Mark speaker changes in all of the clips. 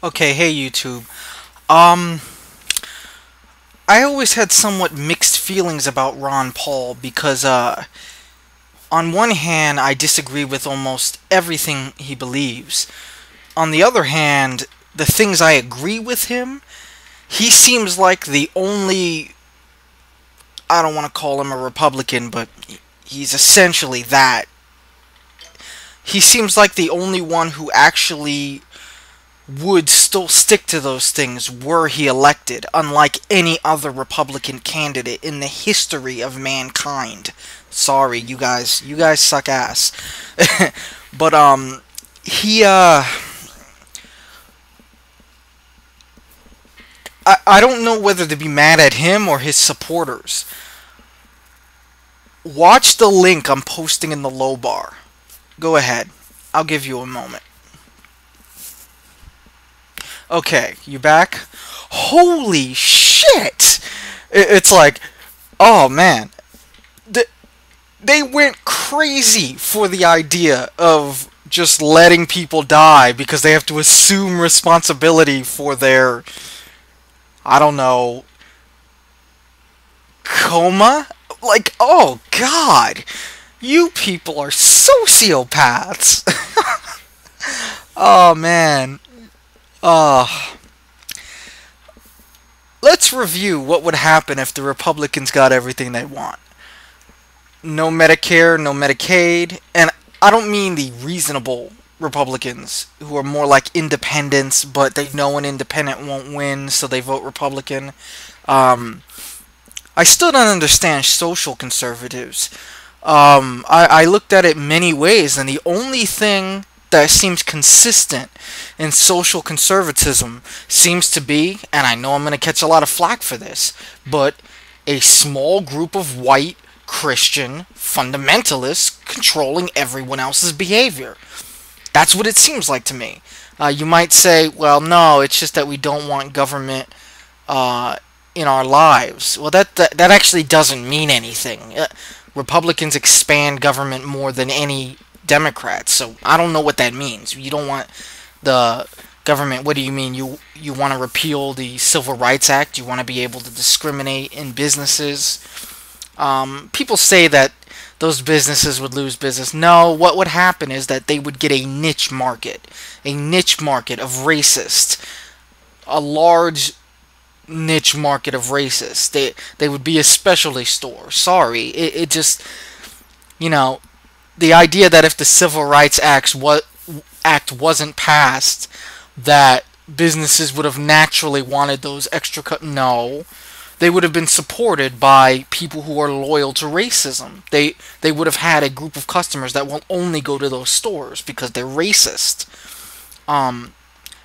Speaker 1: Okay, hey YouTube. Um, I always had somewhat mixed feelings about Ron Paul because, on one hand, I disagree with almost everything he believes. On the other hand, the things I agree with him, he seems like the only, I don't want to call him a Republican, but he's essentially that. He seems like the only one who actually would still stick to those things were he elected, unlike any other Republican candidate in the history of mankind. Sorry, you guys suck ass. But he I don't know whether to be mad at him or his supporters. Watch the link I'm posting in the low bar. Go ahead. I'll give you a moment. Okay, you back? Holy shit! It's like, oh man, they went crazy for the idea of just letting people die because they have to assume responsibility for their, I don't know, coma? Like, oh god, you people are sociopaths. Oh man. Uh, let's review what would happen if the Republicans got everything they want. No Medicare, no Medicaid, and I don't mean the reasonable Republicans who are more like independents, but they know an independent won't win, so they vote Republican. Um, I still don't understand social conservatives. I looked at it many ways, and the only thing that seems consistent in social conservatism seems to be, and I know I'm going to catch a lot of flack for this, but a small group of white Christian fundamentalists controlling everyone else's behavior. That's what it seems like to me. You might say, well, no, it's just that we don't want government uh, in our lives. Well, that actually doesn't mean anything. Republicans expand government more than any Democrats, so I don't know what that means. You don't want the government. What do you mean? You want to repeal the Civil Rights Act? You want to be able to discriminate in businesses? People say that those businesses would lose business. No, what would happen is that they would get a niche market of racists, a large niche market of racists. They would be a specialty store. Sorry, it just, you know, the idea that if the Civil Rights Act wasn't passed, that businesses would have naturally wanted those extra cut. No, they would have been supported by people who are loyal to racism. They would have had a group of customers that will only go to those stores because they're racist. Um,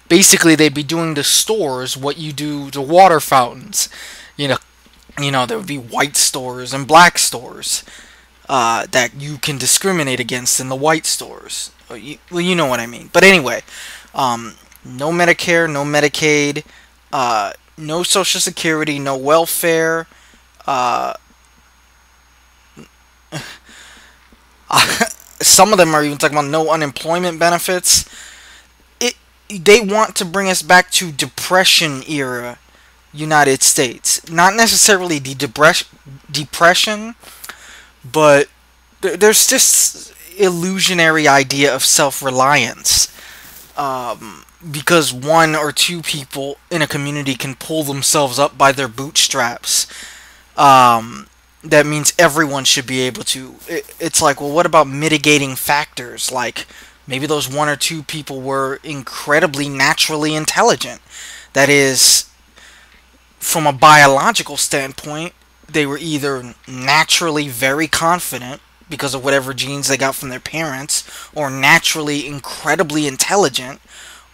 Speaker 1: Basically, they'd be doing to stores what you do to water fountains. You know, there would be white stores and black stores that you can discriminate against in the white stores. Well, you know what I mean. But anyway, no Medicare, no Medicaid, no Social Security, no welfare. Uh, some of them are even talking about no unemployment benefits. It They want to bring us back to Depression era United States. Not necessarily the depression, but there's this illusionary idea of self-reliance, because one or two people in a community can pull themselves up by their bootstraps. That means everyone should be able to. It's like, well, what about mitigating factors? Like, maybe those one or two people were incredibly naturally intelligent. That is, from a biological standpoint, they were either naturally very confident because of whatever genes they got from their parents, or naturally incredibly intelligent,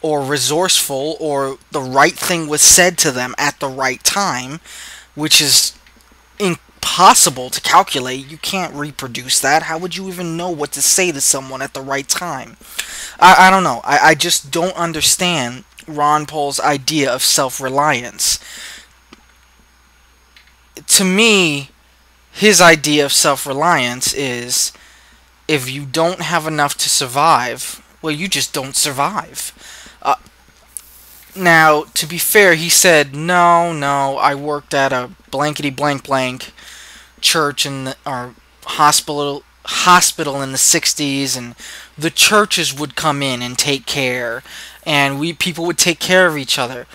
Speaker 1: or resourceful, or the right thing was said to them at the right time, which is impossible to calculate. You can't reproduce that. How would you even know what to say to someone at the right time? I don't know. I just don't understand Ron Paul's idea of self-reliance. To me, his idea of self-reliance is, if you don't have enough to survive, well, you just don't survive. Uh, Now, to be fair, he said, no, no, I worked at a blankety blank blank church or hospital in the 60s, and the churches would come in and take care, and people would take care of each other.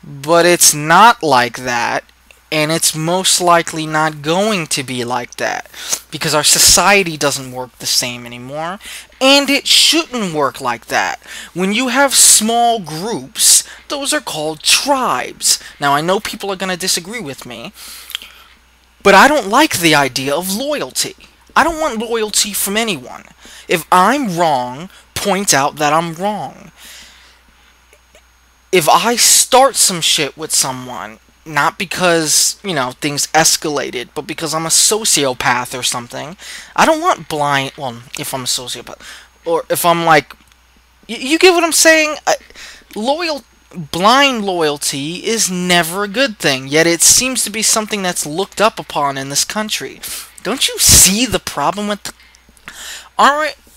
Speaker 1: But it's not like that, and it's most likely not going to be like that, because our society doesn't work the same anymore, and it shouldn't work like that. When you have small groups, those are called tribes. Now, I know people are going to disagree with me, but I don't like the idea of loyalty. I don't want loyalty from anyone. If I'm wrong, point out that I'm wrong. If I start some shit with someone, not because, things escalated, but because I'm a sociopath or something, I don't want blind, well, if I'm a sociopath, or if I'm like, you get what I'm saying? Blind loyalty is never a good thing, yet it seems to be something that's looked up upon in this country. Don't you see the problem with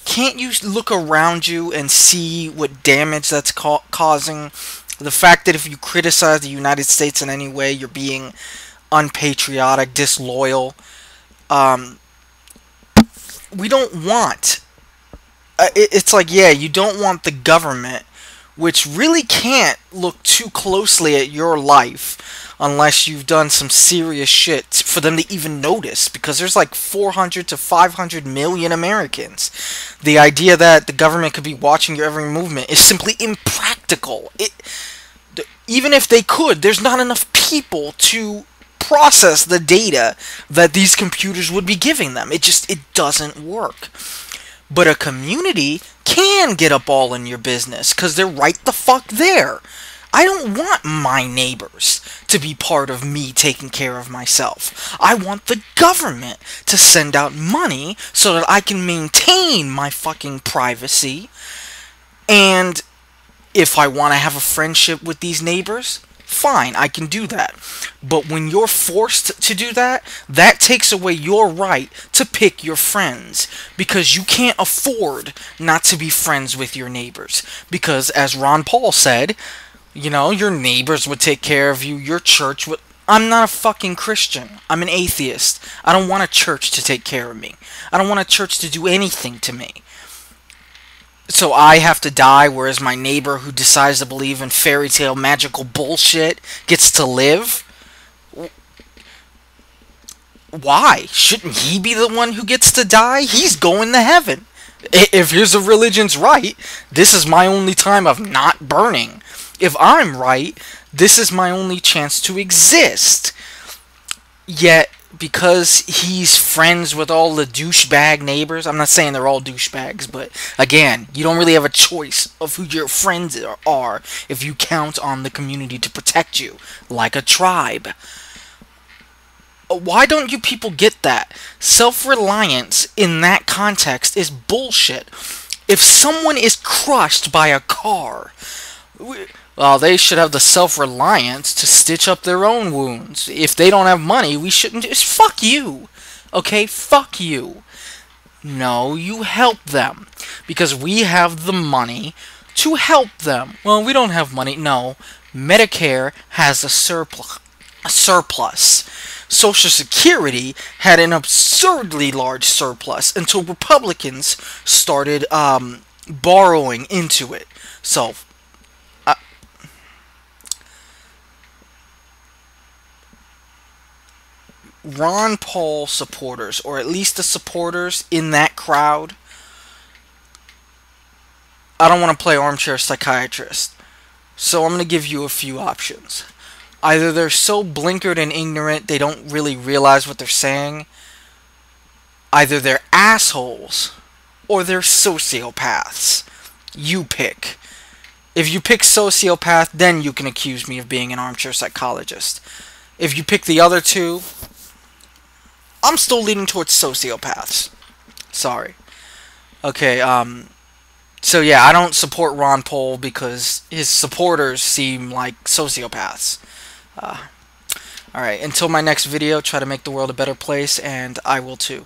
Speaker 1: can't you look around you and see what damage that's causing? The fact that if you criticize the United States in any way, you're being unpatriotic, disloyal. We don't want... it's like, yeah, you don't want the government, which really can't look too closely at your life unless you've done some serious shit for them to even notice, because there's like 400 to 500 million Americans. The idea that the government could be watching your every movement is simply impractical. Even if they could, there's not enough people to process the data that these computers would be giving them. It doesn't work. But a community can get up all in your business because they're right the fuck there. I don't want my neighbors to be part of me taking care of myself. I want the government to send out money so that I can maintain my fucking privacy. And if I want to have a friendship with these neighbors, fine, I can do that. But when you're forced to do that, that takes away your right to pick your friends, because you can't afford not to be friends with your neighbors. Because, as Ron Paul said, your neighbors would take care of you, your church would... I'm not a fucking Christian. I'm an atheist. I don't want a church to take care of me. I don't want a church to do anything to me. So I have to die, whereas my neighbor who decides to believe in fairy tale magical bullshit gets to live? Why? Shouldn't he be the one who gets to die? He's going to heaven. If his religion's right, this is my only time of not burning. If I'm right, this is my only chance to exist. Yet, because he's friends with all the douchebag neighbors, I'm not saying they're all douchebags, but again, you don't really have a choice of who your friends are if you count on the community to protect you, like a tribe. Why don't you people get that? Self-reliance in that context is bullshit. If someone is crushed by a car, well, they should have the self-reliance to stitch up their own wounds. If they don't have money, we shouldn't just... Fuck you! Okay? Fuck you. No, you help them. Because we have the money to help them. Well, we don't have money. No. Medicare has a surplus. Social Security had an absurdly large surplus until Republicans started borrowing into it. So... Ron Paul supporters, or at least the supporters in that crowd, I don't want to play armchair psychiatrist, so I'm going to give you a few options. Either they're so blinkered and ignorant they don't really realize what they're saying, either they're assholes, or they're sociopaths. You pick. If you pick sociopath, then you can accuse me of being an armchair psychologist. If you pick the other two, I'm still leaning towards sociopaths. Sorry. Okay, so yeah, I don't support Ron Paul because his supporters seem like sociopaths. Alright, until my next video, try to make the world a better place, and I will too.